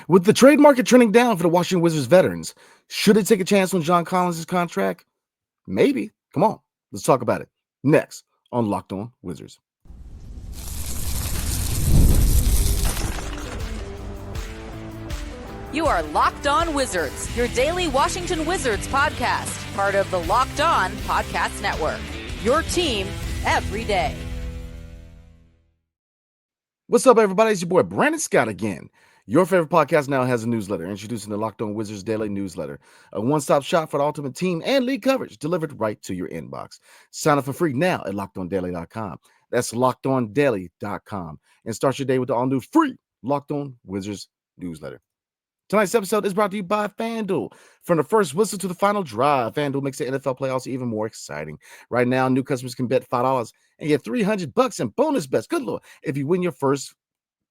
With the trade market trending down for the Washington Wizards veterans, should they take a chance on John Collins' contract? Maybe. Come on, let's talk about it next on Locked On Wizards. You are Locked On Wizards, your daily Washington Wizards podcast, part of the Locked On Podcast Network. Your team every day. What's up, everybody? It's your boy Brandon Scott again. Your favorite podcast now has a newsletter, introducing the Locked On Wizards Daily Newsletter, a one-stop shop for the ultimate team and league coverage delivered right to your inbox. Sign up for free now at LockedOnDaily.com. That's LockedOnDaily.com. And start your day with the all-new free Locked On Wizards newsletter. Tonight's episode is brought to you by FanDuel. From the first whistle to the final drive, FanDuel makes the NFL playoffs even more exciting. Right now, new customers can bet $5 and get $300 in bonus bets. Good Lord, if you win your first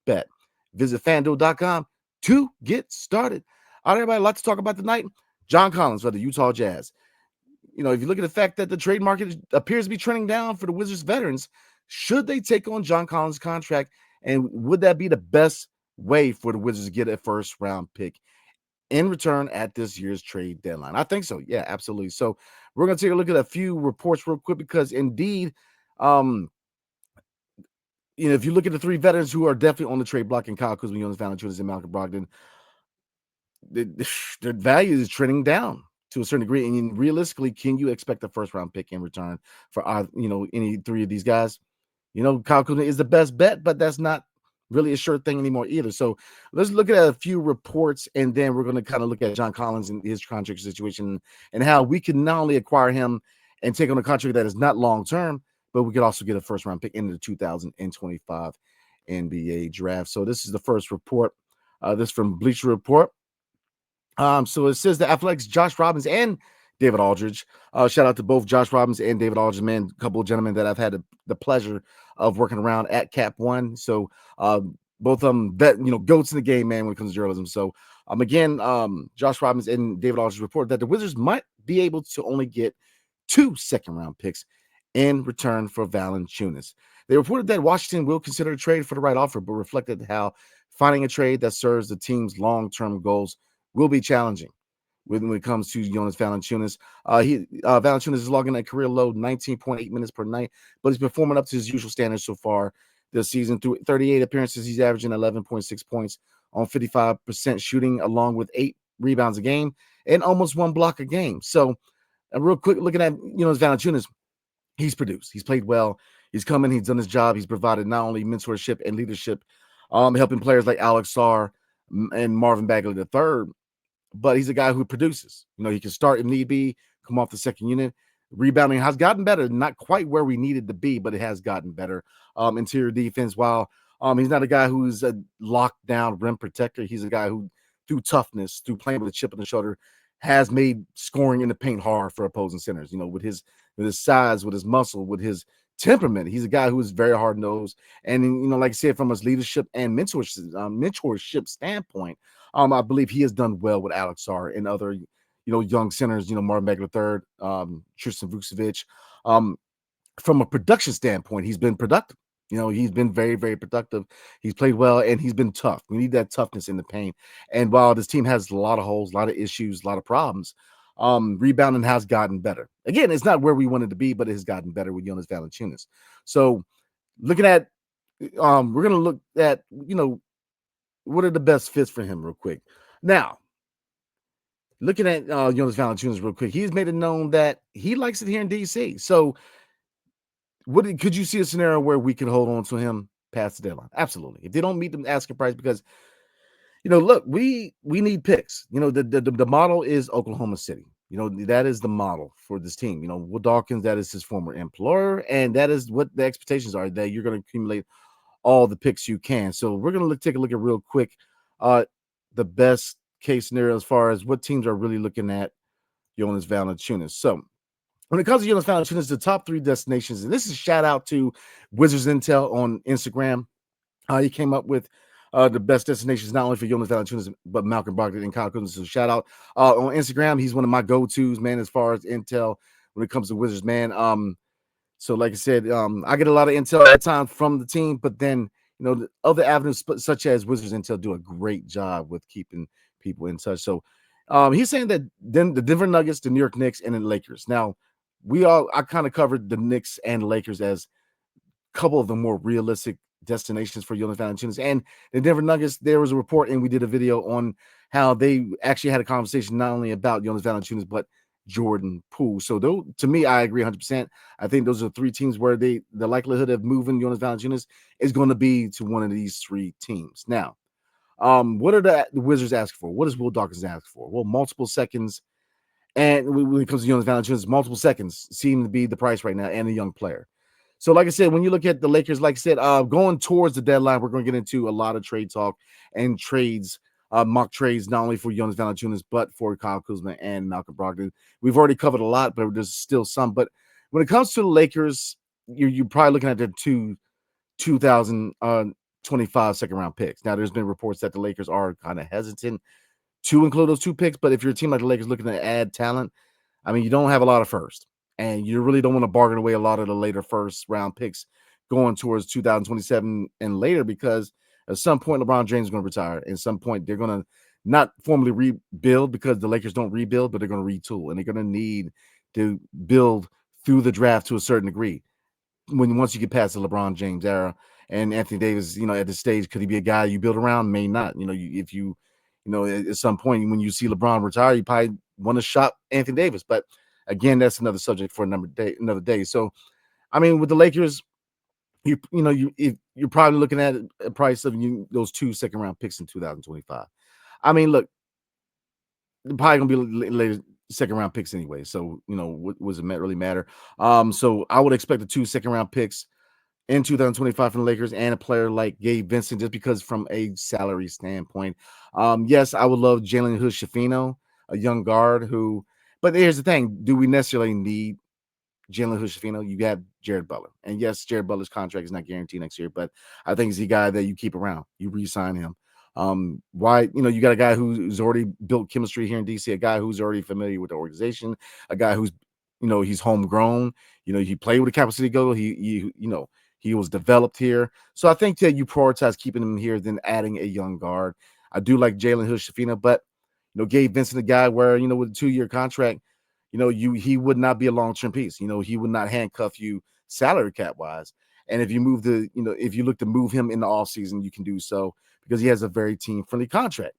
bet. Visit FanDuel.com to get started. All right, everybody, a lot to talk about tonight. John Collins for the Utah Jazz. You know, if you look at the fact that the trade market appears to be trending down for the Wizards veterans, should they take on John Collins' contract? And would that be the best way for the Wizards to get a first-round pick in return at this year's trade deadline? I think so. Yeah, absolutely. So we're going to take a look at a few reports real quick because indeed, if you look at the three veterans who are definitely on the trade block, and Kyle Kuzma, Jonas Valanciunas, and Malcolm Brogdon, their value is trending down to a certain degree. And realistically, can you expect a first-round pick in return for any three of these guys? Kyle Kuzma is the best bet, but that's not really a sure thing anymore either. So let's look at a few reports, and then we're going to kind of look at John Collins and his contract situation and how we can not only acquire him and take on a contract that is not long-term, but we could also get a first-round pick in the 2025 NBA draft. So this is the first report. This is from Bleacher Report. So it says the Athletics' Josh Robbins and David Aldridge. Shout out to both Josh Robbins and David Aldridge, man, a couple of gentlemen that I've had the pleasure of working around at Cap One. So both of them, goats in the game, man, when it comes to journalism. So again, Josh Robbins and David Aldridge reported that the Wizards might be able to only get 2 second-round picks in return for Valanciunas. They reported that Washington will consider a trade for the right offer, but reflected how finding a trade that serves the team's long-term goals will be challenging when it comes to Jonas Valanciunas. Valanciunas is logging a career low 19.8 minutes per night, but he's performing up to his usual standards so far this season. Through 38 appearances, he's averaging 11.6 points on 55% shooting, along with 8 rebounds a game and almost 1 block a game. So, real quick, looking at Jonas Valanciunas, he's produced. He's played well. He's come in. He's done his job. He's provided not only mentorship and leadership, helping players like Alex Sarr and Marvin Bagley III, but he's a guy who produces. He can start if need be, come off the second unit. Rebounding has gotten better, not quite where we needed to be, but it has gotten better. Interior defense, while he's not a guy who's a lockdown rim protector, he's a guy who, through toughness, through playing with a chip on the shoulder, has made scoring in the paint hard for opposing centers. With his size, with his muscle, with his temperament, he's a guy who is very hard-nosed. And, like I said, from his leadership and mentorship standpoint, I believe he has done well with Alex Sarr and other, young centers, Marvin Bagley III, Tristan Vucevic. From a production standpoint, he's been productive. He's been very, very productive. He's played well, and he's been tough. We need that toughness in the paint. And while this team has a lot of holes, a lot of issues, a lot of problems, rebounding has gotten better. Again, it's not where we wanted to be, but it has gotten better with Jonas Valanciunas. So looking at, we're going to look at, what are the best fits for him real quick. Now, looking at Jonas Valanciunas real quick, he's made it known that he likes it here in D.C. So could you see a scenario where we could hold on to him past the deadline? Absolutely. If they don't meet the asking price, because, look, we need picks. The model is Oklahoma City. That is the model for this team. Will Dawkins, that is his former employer, and that is what the expectations are, that you're going to accumulate all the picks you can. So we're going to take a look at real quick the best case scenario as far as what teams are really looking at Jonas Valanciunas. So when it comes to Jonas Valanciunas, the top 3 destinations, and this is a shout out to Wizards Intel on Instagram. He came up with the best destinations, not only for Jonas Valanciunas, but Malcolm Brogdon and Kyle Kuzma. So shout out on Instagram. He's one of my go-tos, man, as far as intel when it comes to Wizards, man. So like I said, I get a lot of intel at times from the team, but then the other avenues such as Wizards Intel do a great job with keeping people in touch. So he's saying that then the Denver Nuggets, the New York Knicks, and the Lakers. Now, I kind of covered the Knicks and Lakers as a couple of the more realistic destinations for Jonas Valanciunas. And the Denver Nuggets, there was a report, and we did a video on how they actually had a conversation not only about Jonas Valanciunas, but Jordan Poole. So to me, I agree 100%. I think those are three teams where the likelihood of moving Jonas Valanciunas is going to be to one of these three teams. Now, what are the Wizards asking for? What does Will Dawkins ask for? Well, multiple seconds. And when it comes to Jonas Valanciunas, multiple seconds seem to be the price right now, and a young player. So, like I said, when you look at the Lakers, like I said, going towards the deadline, we're going to get into a lot of trade talk and trades, mock trades, not only for Jonas Valanciunas, but for Kyle Kuzma and Malcolm Brogdon. We've already covered a lot, but there's still some. But when it comes to the Lakers, you're probably looking at their 2025 second round picks. Now, there's been reports that the Lakers are kind of hesitant to include those two picks, but if you're a team like the Lakers looking to add talent, I mean, you don't have a lot of first, and you really don't want to bargain away a lot of the later first round picks going towards 2027 and later, because at some point LeBron James is going to retire. At some point they're going to not formally rebuild, because the Lakers don't rebuild, but they're going to retool, and they're going to need to build through the draft to a certain degree. Once you get past the LeBron James era, and Anthony Davis, at this stage, could he be a guy you build around? May not. If you at some point when you see LeBron retire, you probably want to shop Anthony Davis. But again, that's another subject for another day. So, I mean, with the Lakers, you're probably looking at a price of those 2 second round picks in 2025. I mean, look, they're probably gonna be later second round picks anyway. So, what does it really matter? So I would expect the 2 second round picks in 2025 from the Lakers, and a player like Gabe Vincent, just because from a salary standpoint. Yes, I would love Jalen Hood-Schifino, a young guard but here's the thing. Do we necessarily need Jalen Hood-Schifino? You have Jared Butler. And yes, Jared Butler's contract is not guaranteed next year, but I think he's the guy that you keep around. You re-sign him. Why, you got a guy who's already built chemistry here in DC, a guy who's already familiar with the organization, a guy who's, he's homegrown. He played with the Capital City Gold. He was developed here. So I think that you prioritize keeping him here than adding a young guard. I do like Jalen Hood-Schifino, but Gabe Vincent, a guy where, with a 2-year contract, he would not be a long-term piece. He would not handcuff you salary cap wise. And if you if you look to move him in the offseason, you can do so, because he has a very team-friendly contract.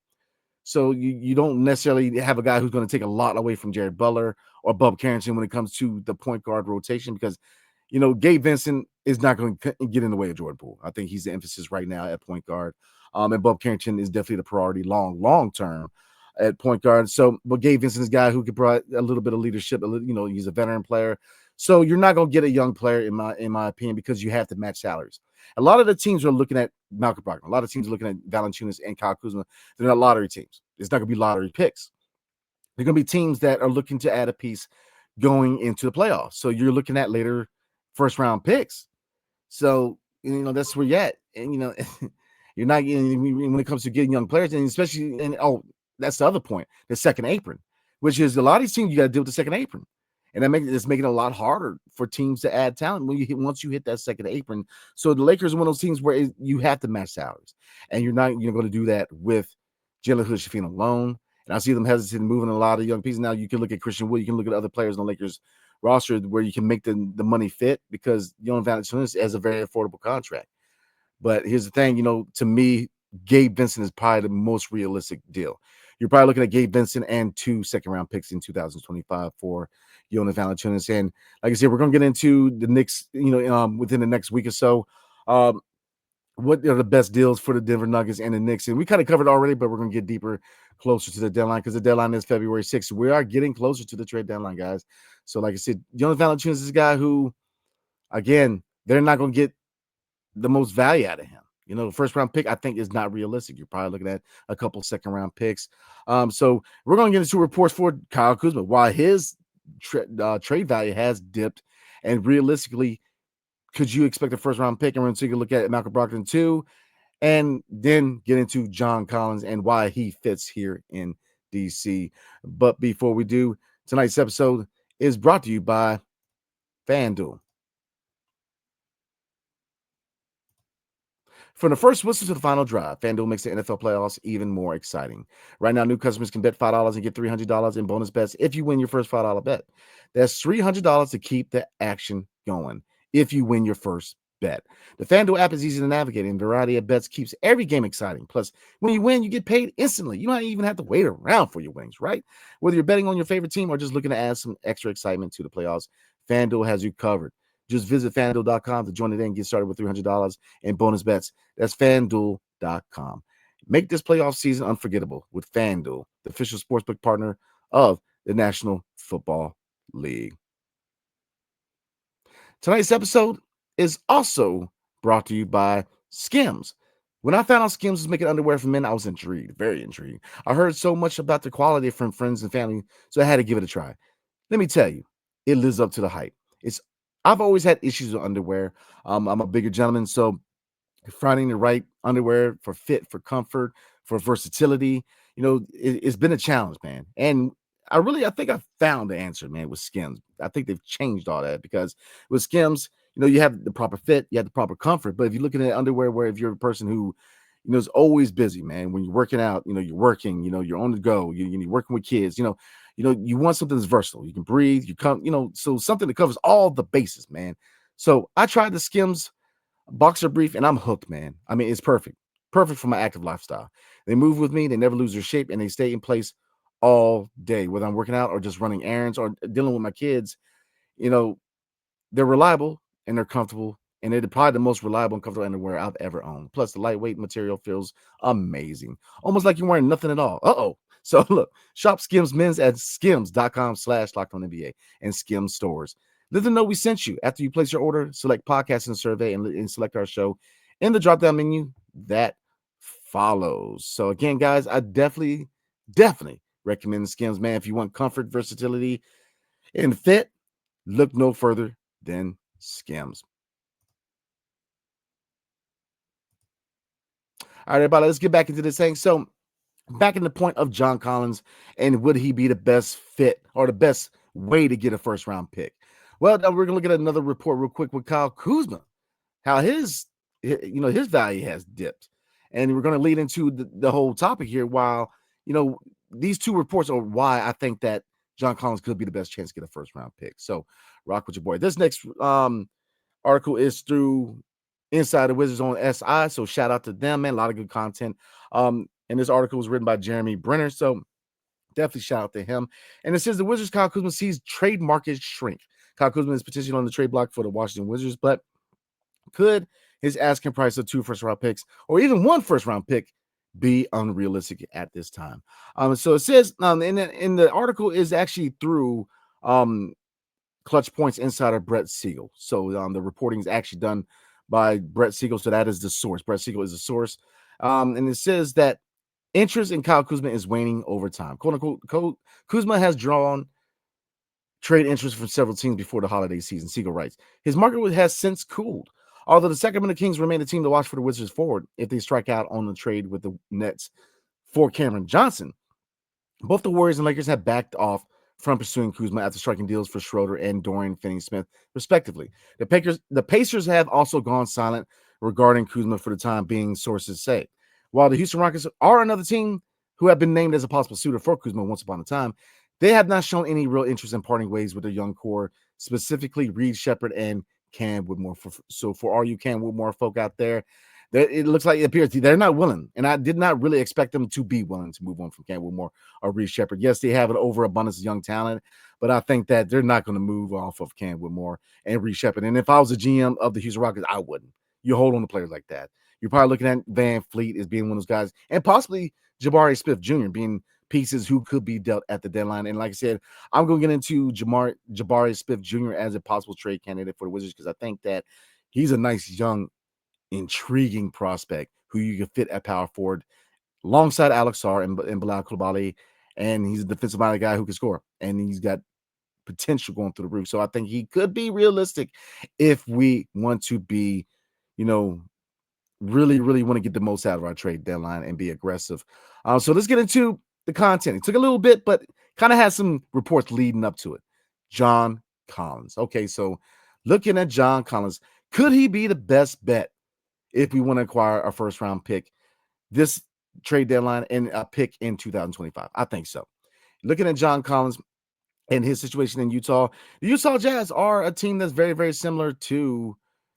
So you don't necessarily have a guy who's going to take a lot away from Jared Butler or Bub Carrington when it comes to the point guard rotation, because Gabe Vincent is not going to get in the way of Jordan Poole. I think he's the emphasis right now at point guard. And Bub Carrington is definitely the priority long term at point guard. So, but Gabe Vincent is a guy who could provide a little bit of leadership. He's a veteran player. So you're not going to get a young player, in my opinion, because you have to match salaries. A lot of the teams are looking at Malcolm Brogdon. A lot of teams are looking at Valanciunas and Kyle Kuzma. They're not lottery teams. It's not going to be lottery picks. They're going to be teams that are looking to add a piece going into the playoffs. So you're looking at later first round picks. So, that's where you're at. And, you're not getting, when it comes to getting young players, and especially, that's the other point, the second apron, which is a lot of these teams, you got to deal with the second apron. And it's making it a lot harder for teams to add talent once you hit that second apron. So the Lakers are one of those teams where you have to match salaries, and you're going to do that with Jalen Hood-Schifino alone. And I see them hesitant moving a lot of young pieces. Now you can look at Christian Wood, you can look at other players on the Lakers roster where you can make the money fit, because Jonas Valanciunas has a very affordable contract. But here's the thing, to me, Gabe Vincent is probably the most realistic deal. You're probably looking at Gabe Vincent and 2 second round picks in 2025 for Jonas Valanciunas. And like I said, we're going to get into the Knicks, within the next week or so. What are the best deals for the Denver Nuggets and the Knicks? And we kind of covered already, but we're going to get deeper, closer to the deadline, because the deadline is February 6th. We are getting closer to the trade deadline, guys. So like I said, Jonas Valanciunas is a guy who, again, they're not going to get the most value out of him. The first round pick, I think, is not realistic. You're probably looking at a couple second round picks. So we're going to get into reports for Kyle Kuzma, while his trade value has dipped, and realistically, could you expect a first round pick? And we're going to take a look at Malcolm Brogdon too, and then get into John Collins and why he fits here in DC. But before we do, tonight's episode is brought to you by FanDuel. From the first whistle to the final drive, FanDuel makes the NFL playoffs even more exciting. Right now, new customers can bet $5 and get $300 in bonus bets if you win your first $5 bet. That's $300 to keep the action going if you win your first bet. The FanDuel app is easy to navigate, and a variety of bets keeps every game exciting. Plus, when you win, you get paid instantly. You don't even have to wait around for your winnings, right? Whether you're betting on your favorite team or just looking to add some extra excitement to the playoffs, FanDuel has you covered. Just visit FanDuel.com to join it and get started with $300 in bonus bets. That's FanDuel.com. Make this playoff season unforgettable with FanDuel, the official sportsbook partner of the National Football League. Tonight's episode is also brought to you by SKIMS. When I found out SKIMS was making underwear for men, I was intrigued, very intrigued. I heard so much about the quality from friends and family, so I had to give it a try. Let me tell you, it lives up to the hype. I've always had issues with underwear. I'm a bigger gentleman, so finding the right underwear for fit, for comfort, for versatility, it's been a challenge, man. And I think I found the answer, man, with Skims. I think they've changed all that because with Skims, you have the proper fit, you have the proper comfort. But if you're looking at underwear where if you're a person who, is always busy, man, when you're working out, you're working, you're on the go, you're working with kids, you want something that's versatile. You can breathe, so something that covers all the bases, man. So I tried the Skims boxer brief and I'm hooked, man. I mean, it's perfect for my active lifestyle. They move with me, they never lose their shape, and they stay in place all day, whether I'm working out or just running errands or dealing with my kids. They're reliable and they're comfortable, and they're probably the most reliable and comfortable underwear I've ever owned. Plus, the lightweight material feels amazing, almost like you're wearing nothing at all. So look, shop Skims Men's at skims.com/LockedOnNBA and Skims stores. Let them know we sent you. After you place your order, select podcast in the survey and select our show in the drop-down menu that follows. So again, guys, I definitely recommend Skims, man. If you want comfort, versatility, and fit, look no further than Skims. All right, everybody, let's get back into this thing. So back in the point of John Collins, and would he be the best fit or the best way to get a first round pick? Well, now we're gonna look at another report real quick with Kyle Kuzma, how his value has dipped, and we're gonna lead into the whole topic here. While these two reports are why I think that John Collins could be the best chance to get a first round pick. So rock with your boy. This next article is through Inside the Wizards on SI, so shout out to them, man. A lot of good content. And this article was written by Jeremy Brenner, so definitely shout out to him. And it says the Wizards' Kyle Kuzma sees trade market shrink. Kyle Kuzma is petitioning on the trade block for the Washington Wizards, but could his asking price of 2 first-round picks or even 1 first-round pick be unrealistic at this time? So it says in the article is actually through Clutch Points insider Brett Siegel. So the reporting is actually done by Brett Siegel, so that is the source. Brett Siegel is the source. And it says that interest in Kyle Kuzma is waning over time. Quote unquote, Kuzma has drawn trade interest from several teams before the holiday season. Siegel writes, his market has since cooled. Although the Sacramento Kings remain the team to watch for the Wizards forward if they strike out on the trade with the Nets for Cameron Johnson, both the Warriors and Lakers have backed off from pursuing Kuzma after striking deals for Schroeder and Dorian Finney-Smith, respectively. The Pacers have also gone silent regarding Kuzma for the time being, sources say. While the Houston Rockets are another team who have been named as a possible suitor for Kuzma once upon a time, they have not shown any real interest in parting ways with their young core, specifically Reed Shepherd and Cam Whitmore. So for all you Cam Whitmore folk out there, it looks like it appears they're not willing, and I did not really expect them to be willing to move on from Cam Whitmore or Reed Shepherd. Yes, they have an overabundance of young talent, but I think that they're not going to move off of Cam Whitmore and Reed Shepherd. And if I was a GM of the Houston Rockets, I wouldn't. You hold on to players like that. You're probably looking at Van Fleet as being one of those guys, and possibly Jabari Smith Jr. being pieces who could be dealt at the deadline. And like I said, I'm going to get into Jabari Smith Jr. as a possible trade candidate for the Wizards because I think that he's a nice young intriguing prospect who you can fit at power forward alongside Alex Sarr and Bilal Coulibaly, and he's a defensive-minded guy who can score, and he's got potential going through the roof. So I think he could be realistic if we want to be, really, really want to get the most out of our trade deadline and be aggressive. So let's get into the content. It took a little bit, but kind of had some reports leading up to it. John Collins. Okay, so looking at John Collins, could he be the best bet if we want to acquire a first round pick this trade deadline and a pick in 2025. I think so. Looking at John Collins and his situation in Utah, the Utah Jazz are a team that's very, very similar to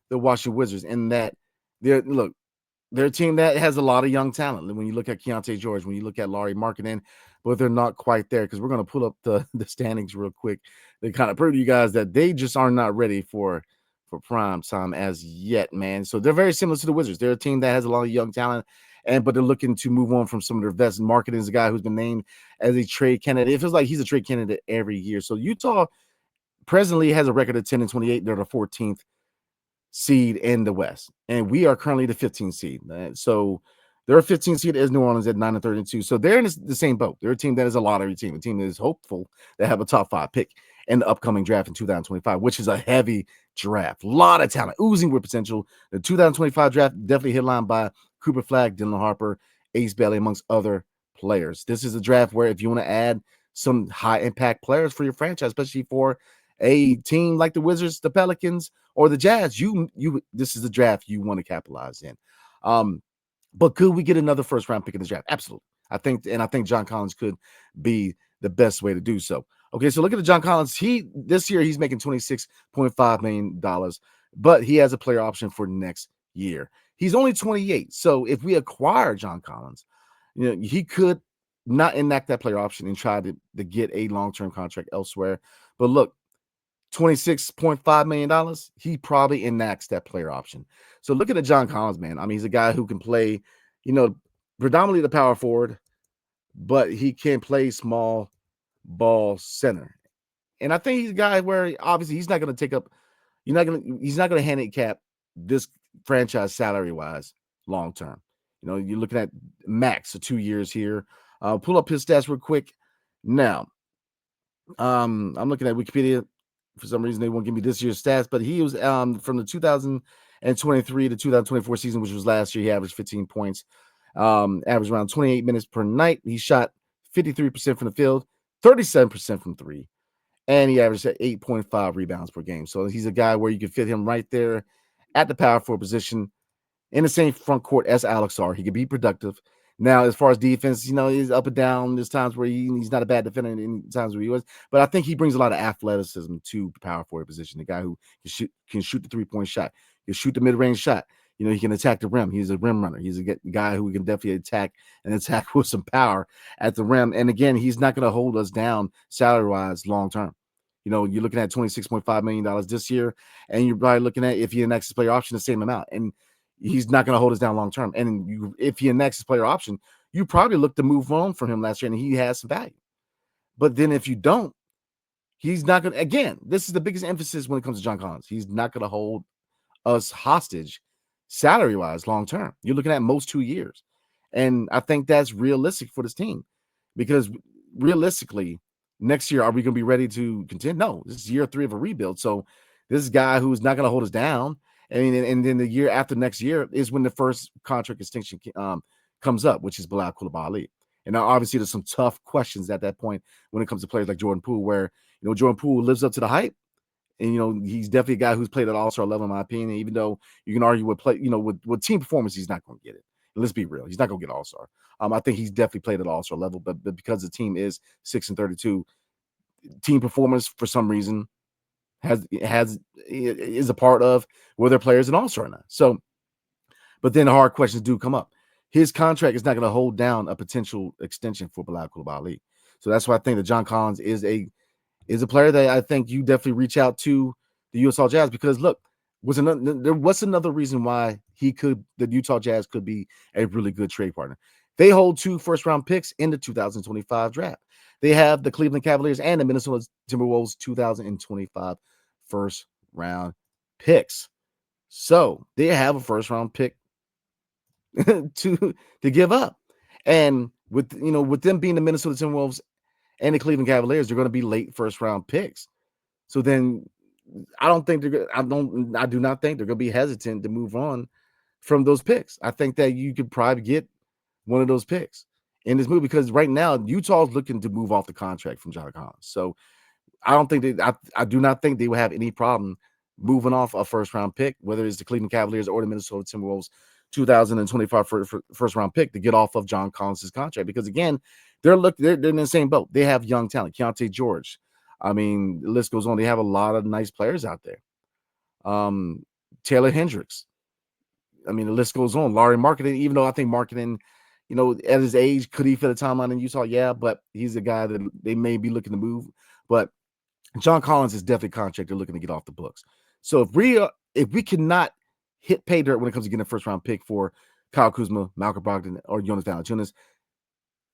the Washington Wizards in that they're a team that has a lot of young talent. When you look at Keontae George, when you look at Lauri Markkanen, but they're not quite there because we're going to pull up the standings real quick. They kind of prove to you guys that they just are not ready for prime time as yet, man. So they're very similar to the Wizards. They're a team that has a lot of young talent, but they're looking to move on from some of their vets. Markkanen is a guy who's been named as a trade candidate. It feels like he's a trade candidate every year. So Utah presently has a record of 10-28. They're the 14th seed in the West, and we are currently the 15th seed. So they're 15th seed as New Orleans at 9-32. So they're in the same boat. They're a team that is a lottery team, a team that is hopeful to have a top 5 pick in the upcoming draft in 2025, which is a heavy draft. A lot of talent, oozing with potential. The 2025 draft definitely headlined by Cooper Flagg, Dylan Harper, Ace Bailey, amongst other players. This is a draft where if you want to add some high impact players for your franchise, especially for a team like the Wizards, the Pelicans, or the Jazz, this is the draft you want to capitalize in. But could we get another first round pick in the draft? Absolutely. I think John Collins could be the best way to do so. Okay, so look at the John Collins. This year he's making $26.5 million, but he has a player option for next year. He's only 28. So if we acquire John Collins, he could not enact that player option and try to get a long-term contract elsewhere. But look, $26.5 million, he probably enacts that player option. So looking at John Collins, man, I mean, he's a guy who can play, predominantly the power forward, but he can play small ball center. And I think he's a guy where obviously he's not going to take up, he's not going to handicap this franchise salary wise long term. You're looking at max of 2 years here. Pull up his stats real quick. Now, I'm looking at Wikipedia. For some reason, they won't give me this year's stats, but he was from the 2023 to 2024 season, which was last year. He averaged 15 points, averaged around 28 minutes per night. He shot 53% from the field, 37% from three, and he averaged 8.5 rebounds per game. So he's a guy where you can fit him right there at the power forward position in the same front court as Alex R. He can be productive. Now, as far as defense, he's up and down. There's times where he's not a bad defender, and times where he was. But I think he brings a lot of athleticism to the power forward position. The guy who can shoot the 3-point shot, can shoot the mid-range shot. He can attack the rim. He's a rim runner. He's a guy who can definitely attack with some power at the rim. And again, he's not going to hold us down salary-wise long-term. You're looking at $26.5 million this year, and you're probably looking at, if he enacts his player option, the same amount. And he's not going to hold us down long term. And if he enacts his player option, you probably look to move on from him last year, and he has some value. But then if you don't, he's not going to, again, this is the biggest emphasis when it comes to John Collins. He's not going to hold us hostage salary-wise long term. You're looking at most 2 years. And I think that's realistic for this team, because realistically, next year, are we going to be ready to contend? No, this is year 3 of a rebuild. So this guy who's not going to hold us down. And then the year after next year is when the first contract extension comes up, which is Bilal Coulibaly. And now, obviously, there's some tough questions at that point when it comes to players like Jordan Poole, where, Jordan Poole lives up to the hype. And, he's definitely a guy who's played at all-star level, in my opinion, even though you can argue with with team performance, he's not going to get it. And let's be real. He's not going to get all-star. I think he's definitely played at all-star level, but because the team is 6-32, team performance, for some reason, is a part of whether players an all-star or not. So, but then the hard questions do come up. His contract is not going to hold down a potential extension for Bilal Coulibaly. So that's why I think that John Collins is a player that I think you definitely reach out to the Utah Jazz, because look, what's another reason why the Utah Jazz could be a really good trade partner. They hold 2 first-round picks in the 2025 draft. They have the Cleveland Cavaliers and the Minnesota Timberwolves 2025 first-round picks. So they have a first-round pick to give up. And with them being the Minnesota Timberwolves and the Cleveland Cavaliers, they're going to be late first-round picks. So then I do not think they're going to be hesitant to move on from those picks. I think that you could probably get one of those picks in this move, because right now Utah's looking to move off the contract from John Collins. So I do not think they would have any problem moving off a first round pick, whether it's the Cleveland Cavaliers or the Minnesota Timberwolves, 2025 first round pick to get off of John Collins' contract. Because again, they're in the same boat. They have young talent, Keontae George. I mean, the list goes on. They have a lot of nice players out there. Taylor Hendricks. I mean, the list goes on. Larry Marketing, even though I think Marketing, at his age, could he fit a timeline in Utah? Yeah, but he's a guy that they may be looking to move. But John Collins is definitely a contract they're looking to get off the books. So if we cannot hit pay dirt when it comes to getting a first round pick for Kyle Kuzma, Malcolm Brogdon, or Jonas Valanciunas,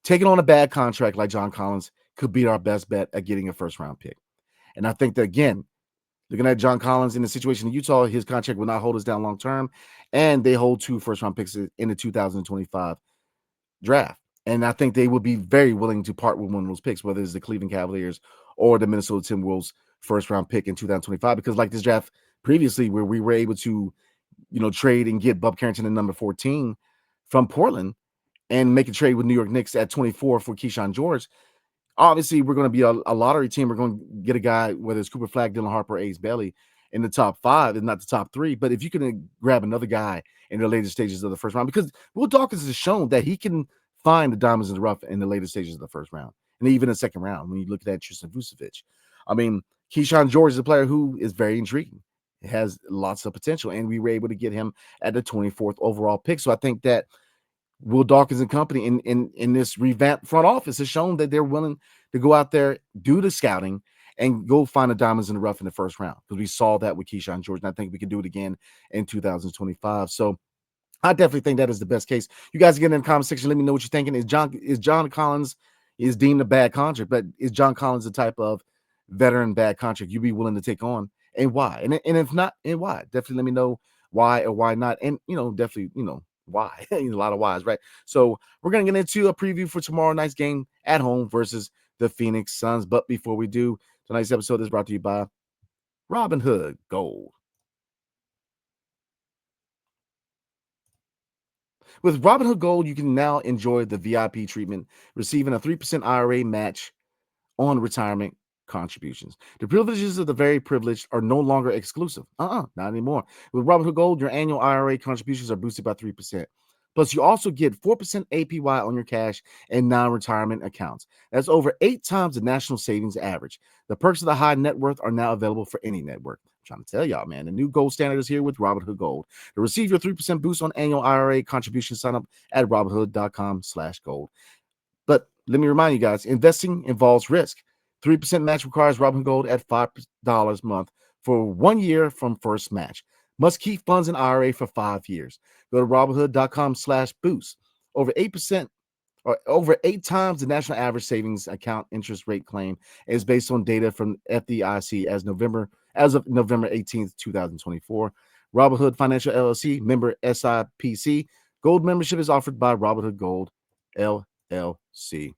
taking on a bad contract like John Collins could be our best bet at getting a first round pick. And I think that, again, looking at John Collins in the situation in Utah, his contract will not hold us down long term, and they hold 2 first round picks in the 2025 draft. And I think they would be very willing to part with one of those picks, whether it's the Cleveland Cavaliers or the Minnesota Timberwolves first round pick in 2025. Because like this draft previously, where we were able to, trade and get Bub Carrington at number 14 from Portland and make a trade with New York Knicks at 24 for Keyshawn George. Obviously, we're going to be a lottery team. We're going to get a guy, whether it's Cooper Flag, Dylan Harper, Ace Bailey, in the top 5 and not the top 3. But if you can grab another guy in the later stages of the first round, because Will Dawkins has shown that he can find the diamonds in the rough in the later stages of the first round and even the second round when you look at that Tristan Vucevic. I mean, Keyshawn George is a player who is very intriguing. It has lots of potential, and we were able to get him at the 24th overall pick. So I think that Will Dawkins and company in this revamped front office has shown that they're willing to go out there, do the scouting, and go find the diamonds in the rough in the first round. Because we saw that with Keyshawn George, and I think we can do it again in 2025. So I definitely think that is the best case. You guys get in the comment section. Let me know what you're thinking. Is John Collins is deemed a bad contract, but is John Collins the type of veteran bad contract you'd be willing to take on, and why? And if not, and why? Definitely let me know why or why not. And definitely why. A lot of whys, right? So we're gonna get into a preview for tomorrow night's game at home versus the Phoenix Suns. But before we do, tonight's episode is brought to you by Robinhood Gold. With Robinhood Gold, you can now enjoy the VIP treatment, receiving a 3% IRA match on retirement contributions. The privileges of the very privileged are no longer exclusive. Not anymore. With Robinhood Gold, your annual IRA contributions are boosted by 3%. Plus, you also get 4% APY on your cash and non-retirement accounts. That's over 8 times the national savings average. The perks of the high net worth are now available for any network. I'm trying to tell y'all, man, the new gold standard is here with Robinhood Gold. To receive your 3% boost on annual IRA contribution, sign up at Robinhood.com/gold. But let me remind you guys, investing involves risk. 3% match requires Robinhood Gold at $5 a month for 1 year from first match. Must keep funds in IRA for 5 years. Go to Robinhood.com/boost. Over 8% or over 8 times the national average savings account interest rate claim is based on data from FDIC as of November 18th, 2024. Robinhood Financial LLC, member SIPC. Gold membership is offered by Robinhood Gold LLC.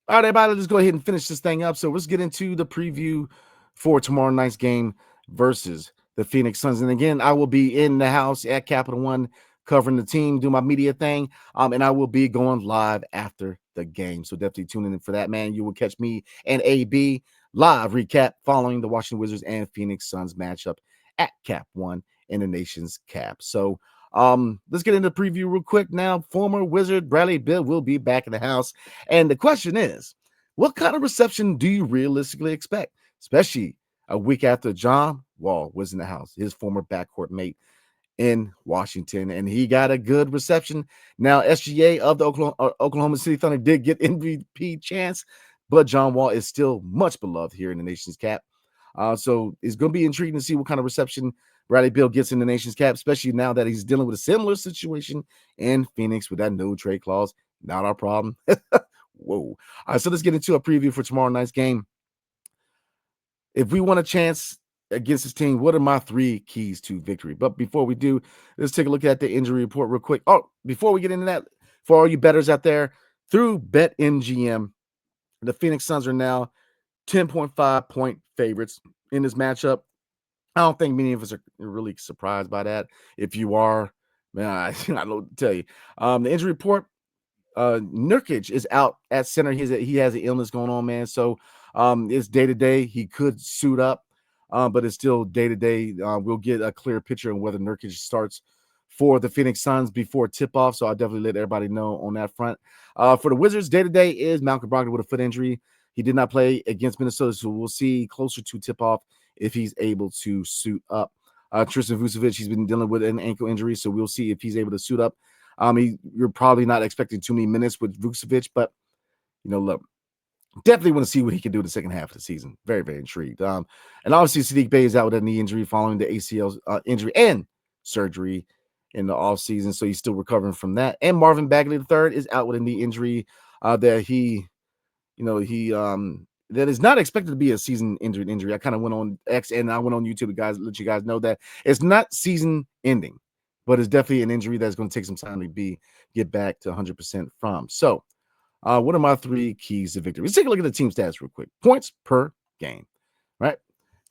All right, everybody, let's go ahead and finish this thing up. So let's get into the preview for tomorrow night's game versus the Phoenix Suns. And again, I will be in the house at Capital One covering the team, do my media thing, and I will be going live after the game. So definitely tune in for that, man. You will catch me and AB live recap following the Washington Wizards and Phoenix Suns matchup at Cap One in the nation's cap. So let's get into the preview real quick now. Former Wizard Bradley Beal will be back in the house. And the question is, what kind of reception do you realistically expect, especially a week after John Wall was in the house, his former backcourt mate in Washington, and he got a good reception. Now, SGA of the Oklahoma City Thunder did get MVP chance, but John Wall is still much beloved here in the nation's cap. So it's going to be intriguing to see what kind of reception Bradley Beal gets in the nation's cap, especially now that he's dealing with a similar situation in Phoenix with that no trade clause. Not our problem. Whoa. All right, so let's get into a preview for tomorrow night's game. If we want a chance against this team, what are my 3 keys to victory? But before we do, let's take a look at the injury report real quick. Oh, before we get into that, for all you bettors out there, through BetMGM, the Phoenix Suns are now 10.5 point favorites in this matchup. I don't think many of us are really surprised by that. If you are, man, I don't know what to tell you. The injury report, Nurkic is out at center. He has an illness going on, man. So it's day to day. He could suit up. but it's still day to day. We'll get a clear picture of whether Nurkic starts for the Phoenix Suns before tip off. So I'll definitely let everybody know on that front. For the Wizards, day to day is Malcolm Brogdon with a foot injury. He did not play against Minnesota, so we'll see closer to tip off if he's able to suit up. Tristan Vucevic, he's been dealing with an ankle injury, so we'll see if he's able to suit up. You're probably not expecting too many minutes with Vucevic, but look, definitely want to see what he can do in the second half of the season. Very, very intrigued. And obviously, Sadiq Bey is out with a knee injury following the ACL injury and surgery in the offseason, so he's still recovering from that. And Marvin Bagley III is out with a knee injury that he that is not expected to be a season-ending injury. I kind of went on X and I went on YouTube, guys, let you guys know that it's not season-ending, but it's definitely an injury that's going to take some time to get back to 100% from. So, what are my 3 keys to victory? Let's take a look at the team stats real quick. Points per game, right?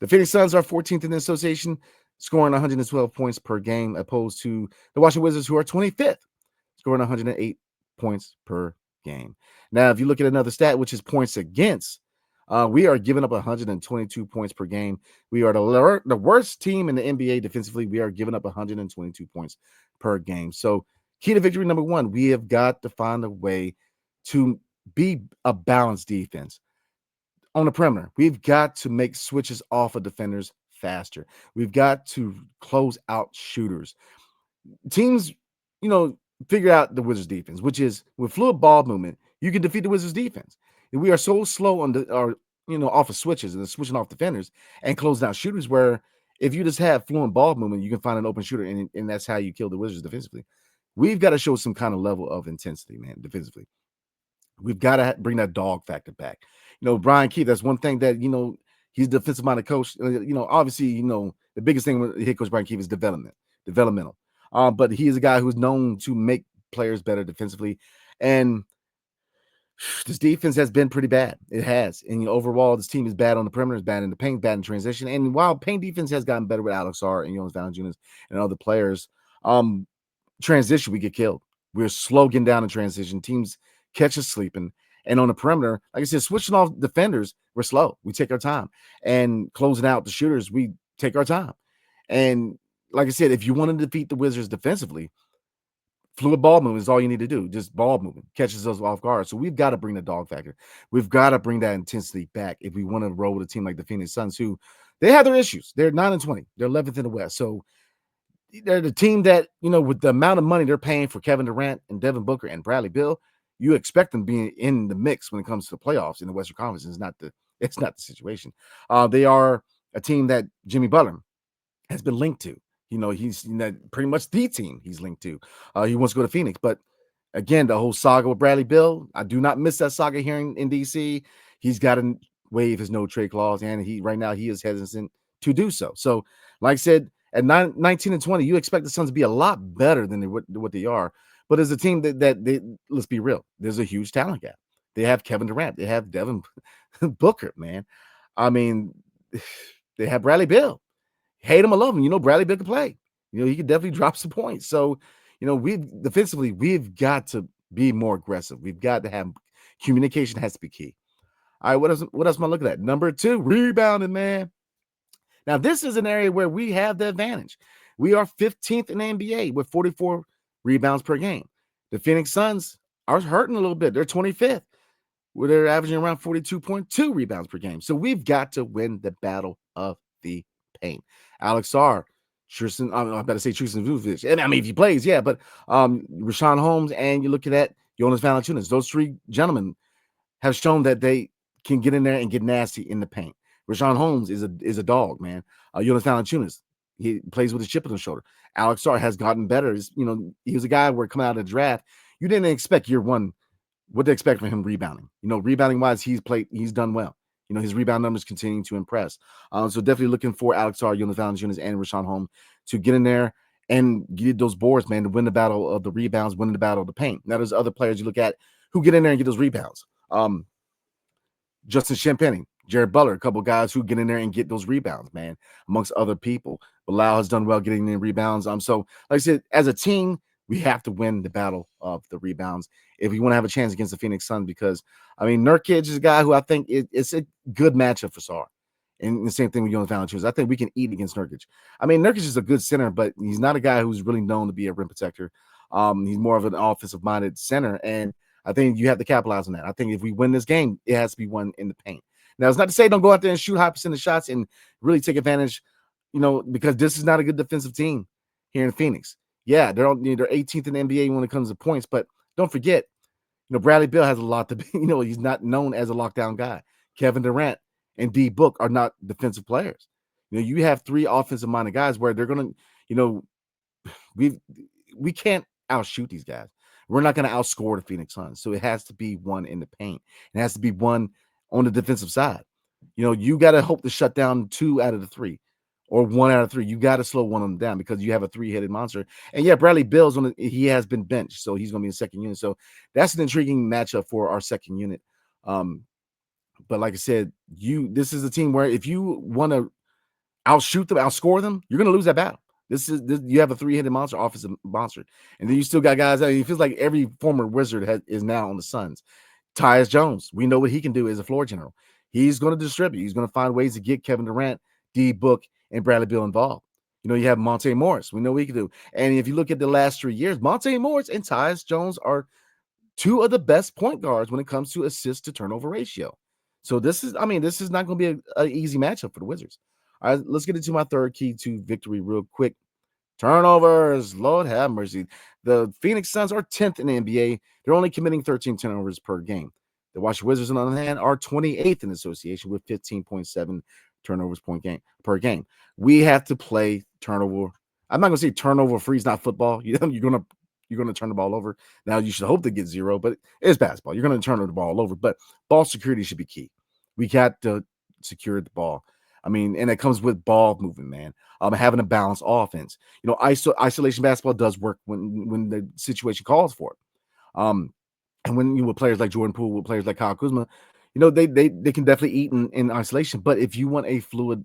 The Phoenix Suns are 14th in the association, scoring 112 points per game, opposed to the Washington Wizards, who are 25th, scoring 108 points per game. Now, if you look at another stat, which is points against, we are giving up 122 points per game. We are the worst team in the NBA defensively. We are giving up 122 points per game. So, key to victory number 1, we have got to find a way to be a balanced defense. On the perimeter, we've got to make switches off of defenders faster. We've got to close out shooters. Teams, figure out the Wizards defense, which is with fluid ball movement, you can defeat the Wizards defense. And we are so slow on off of switches and switching off defenders and closing out shooters, where if you just have fluent ball movement, you can find an open shooter, and that's how you kill the Wizards defensively. We've got to show some kind of level of intensity, man, defensively. We've got to bring that dog factor back. Brian Keefe, that's one thing that, he's a defensive-minded coach. Obviously, the biggest thing with head coach Brian Keefe is developmental. But he is a guy who's known to make players better defensively. And this defense has been pretty bad. It has. And overall, this team is bad on the perimeter, is bad in the paint, bad in transition. And while paint defense has gotten better with Alex R and Jonas Valanciunas and other players, transition, we get killed. We're slow getting down in transition. Teams catch us sleeping. And on the perimeter, like I said, switching off defenders, we're slow. We take our time. And closing out the shooters, we take our time. And like I said, if you want to defeat the Wizards defensively, fluid ball movement is all you need to do. Just ball movement catches us off guard. So we've got to bring the dog factor. We've got to bring that intensity back if we want to roll with a team like the Phoenix Suns, who they have their issues. They're 9-20. They're 11th in the West. So they're the team that, with the amount of money they're paying for Kevin Durant and Devin Booker and Bradley Beal, you expect them being in the mix when it comes to the playoffs in the Western Conference. It's not the situation. They are a team that Jimmy Butler has been linked to. He's pretty much the team he's linked to. He wants to go to Phoenix. But again, the whole saga with Bradley Beal, I do not miss that saga here in DC. He's got to waive his no trade clause, and right now he is hesitant to do so. So, like I said, at 19-20, you expect the Suns to be a lot better than what they are. But as a team that they, let's be real, there's a huge talent gap. They have Kevin Durant. They have Devin Booker, man. I mean, they have Bradley Beal. Hate him or love him, Bradley Beal can play. He can definitely drop some points. So, we've got to be more aggressive. We've got to have communication has to be key. All right, what else am I looking at? Number 2, rebounding, man. Now, this is an area where we have the advantage. We are 15th in the NBA with 44 rebounds per game. The Phoenix Suns are hurting a little bit. They're 25th, where they're averaging around 42.2 rebounds per game. So we've got to win the battle of the paint. Alex R, Tristan, I'm about to say Tristan Vucevic. And I mean, if he plays, yeah, but Rashawn Holmes and you're looking at Jonas Valanciunas. Those 3 gentlemen have shown that they can get in there and get nasty in the paint. Rashawn Holmes is a dog, man. Jonas Valanciunas, he plays with a chip on his shoulder. Alex R has gotten better. He was a guy where coming out of the draft, you didn't expect year one what to expect from him rebounding. Rebounding wise, he's done well. His rebound numbers continuing to impress. So definitely looking for Alex R, Jonas Valanciunas, and Rashawn Holmes to get in there and get those boards, man, to win the battle of the rebounds, win the battle of the paint. Now there's other players you look at who get in there and get those rebounds. Justin Champagnie, Jared Butler, a couple guys who get in there and get those rebounds, man, amongst other people. Bilal has done well getting in rebounds. So like I said, as a team, we have to win the battle of the rebounds if we want to have a chance against the Phoenix Suns, because, Nurkic is a guy who I think it's a good matchup for Sar. And the same thing with Jonas Valanciunas. I think we can eat against Nurkic. I mean, Nurkic is a good center, but he's not a guy who's really known to be a rim protector. He's more of an offensive-minded center, and I think you have to capitalize on that. I think if we win this game, it has to be won in the paint. Now, it's not to say don't go out there and shoot high percentage shots and really take advantage, because this is not a good defensive team here in Phoenix. Yeah, they're 18th in the NBA when it comes to points, but don't forget, Bradley Beal has a lot to be, he's not known as a lockdown guy. Kevin Durant and D Book are not defensive players. You have three offensive minded guys where they're going to, we can't outshoot these guys. We're not going to outscore the Phoenix Suns. So it has to be one in the paint. It has to be one on the defensive side. You got to hope to shut down 2 out of the 3 or 1 out of 3. You got to slow one of them down because you have a 3-headed monster. And yeah, Bradley Bill's he has been benched, so he's going to be in second unit. So that's an intriguing matchup for our second unit. But like I said, this is a team where if you want to outshoot them, outscore them, you're going to lose that battle. You have a 3-headed monster, offensive monster, and then you still got guys. It feels like every former Wizard is now on the Suns. Tyus Jones, we know what he can do as a floor general. He's going to distribute. He's going to find ways to get Kevin Durant, D Book, and Bradley Beal involved. You have Monte Morris. We know what he can do. And if you look at the last 3 years, Monte Morris and Tyus Jones are 2 of the best point guards when it comes to assist to turnover ratio. So this is not going to be an easy matchup for the Wizards. All right, let's get into my third key to victory real quick. Turnovers, Lord have mercy. The Phoenix Suns are 10th in the NBA. They're only committing 13 turnovers per game. The Washington Wizards, on the other hand, are 28th in the association with 15.7 turnovers per game. We have to play turnover. I'm not going to say turnover free is not football. You're going to turn the ball over. Now, you should hope to get 0, but it's basketball. You're going to turn the ball over, but ball security should be key. We got to secure the ball. And it comes with ball movement, man. Having a balanced offense. Isolation basketball does work when the situation calls for it. And when with players like Jordan Poole, with players like Kyle Kuzma, they can definitely eat in isolation. But if you want a fluid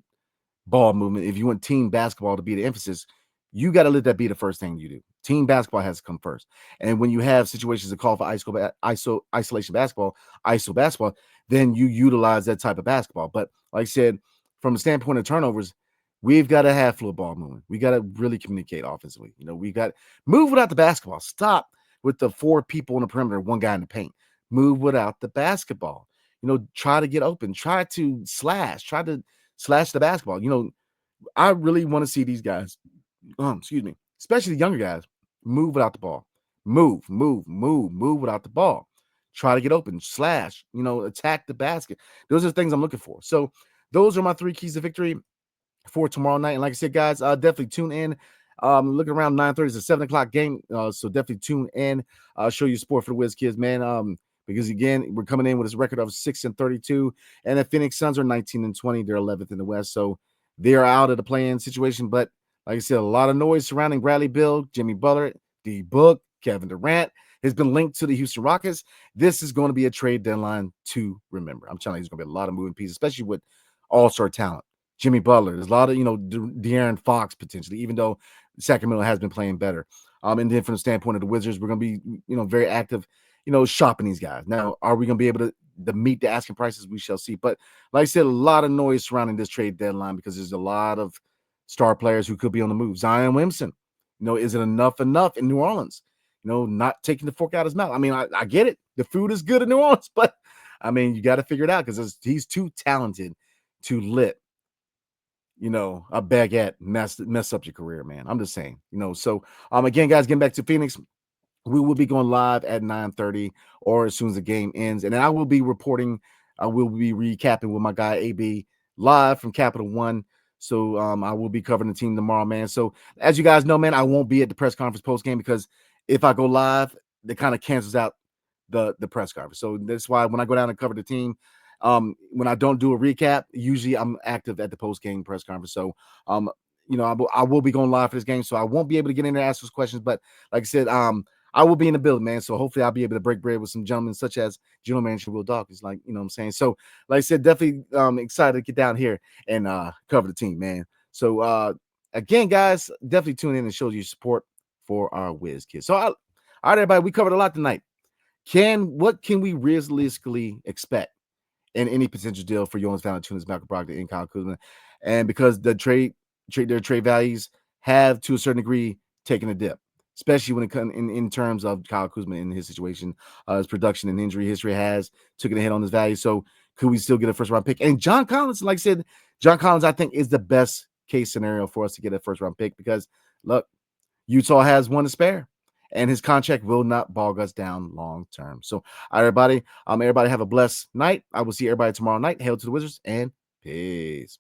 ball movement, if you want team basketball to be the emphasis, you got to let that be the first thing you do. Team basketball has to come first. And when you have situations that call for isolation basketball, ISO basketball, then you utilize that type of basketball. But like I said, from the standpoint of turnovers, we've got to have fluid ball movement. We got to really communicate offensively. We got move without the basketball. Stop with the 4 people on the perimeter, 1 guy in the paint. Move without the basketball. Try to get open. Try to slash the basketball. I really want to see these guys, especially the younger guys, move without the ball. Move without the ball. Try to get open, slash, attack the basket. Those are the things I'm looking for. So those are my 3 keys to victory for tomorrow night. And like I said, guys, definitely tune in. Looking around 9:30 is a 7:00 game. So definitely tune in. Show your support for the Wiz Kids, man. Because again, we're coming in with this record of 6-32, and the Phoenix Suns are 19-20. They're 11th in the West, so they're out of the play-in situation. But like I said, a lot of noise surrounding Bradley Beal, Jimmy Butler, D Book, Kevin Durant has been linked to the Houston Rockets. This is going to be a trade deadline to remember. I'm telling you, there's going to be a lot of moving pieces, especially with all-star talent. Jimmy Butler, there's a lot of, De'Aaron Fox potentially, even though Sacramento has been playing better. And then from the standpoint of the Wizards, we're going to be, very active, shopping these guys. Now, are we going to be able to meet the asking prices? We shall see. But like I said, a lot of noise surrounding this trade deadline because there's a lot of star players who could be on the move. Zion Williamson, is it enough in New Orleans? Not taking the fork out of his mouth. I get it. The food is good in New Orleans, but you got to figure it out because he's too talented to let a baguette mess up your career, man. I'm just saying, So again, guys, getting back to Phoenix, we will be going live at 9:30 or as soon as the game ends, and then I will be reporting. I will be recapping with my guy AB live from Capital One. So I will be covering the team tomorrow, man. So as you guys know, man, I won't be at the press conference post game because if I go live, it kind of cancels out the press conference. So that's why when I go down and cover the team, when I don't do a recap, usually I'm active at the post game press conference. So, I will be going live for this game, so I won't be able to get in there and ask those questions. But like I said, I will be in the building, man. So hopefully I'll be able to break bread with some gentlemen such as General Manager Will Dawkins, like, what I'm saying? So like I said, definitely excited to get down here and cover the team, man. So again, guys, definitely tune in and show your support for our Wiz Kids. So all right, everybody, we covered a lot tonight. What can we realistically expect in any potential deal for Jonas Valanciunas, Malcolm Brogdon, and Kyle Kuzma. And because their trade values have, to a certain degree, taken a dip, especially when it comes in terms of Kyle Kuzma in his situation. His production and injury history has taken a hit on his value. So could we still get a first round pick? And John Collins, like I said, John Collins, I think, is the best case scenario for us to get a first round pick because, look, Utah has one to spare, and his contract will not bog us down long term. So, all right, everybody, everybody have a blessed night. I will see everybody tomorrow night. Hail to the Wizards and peace.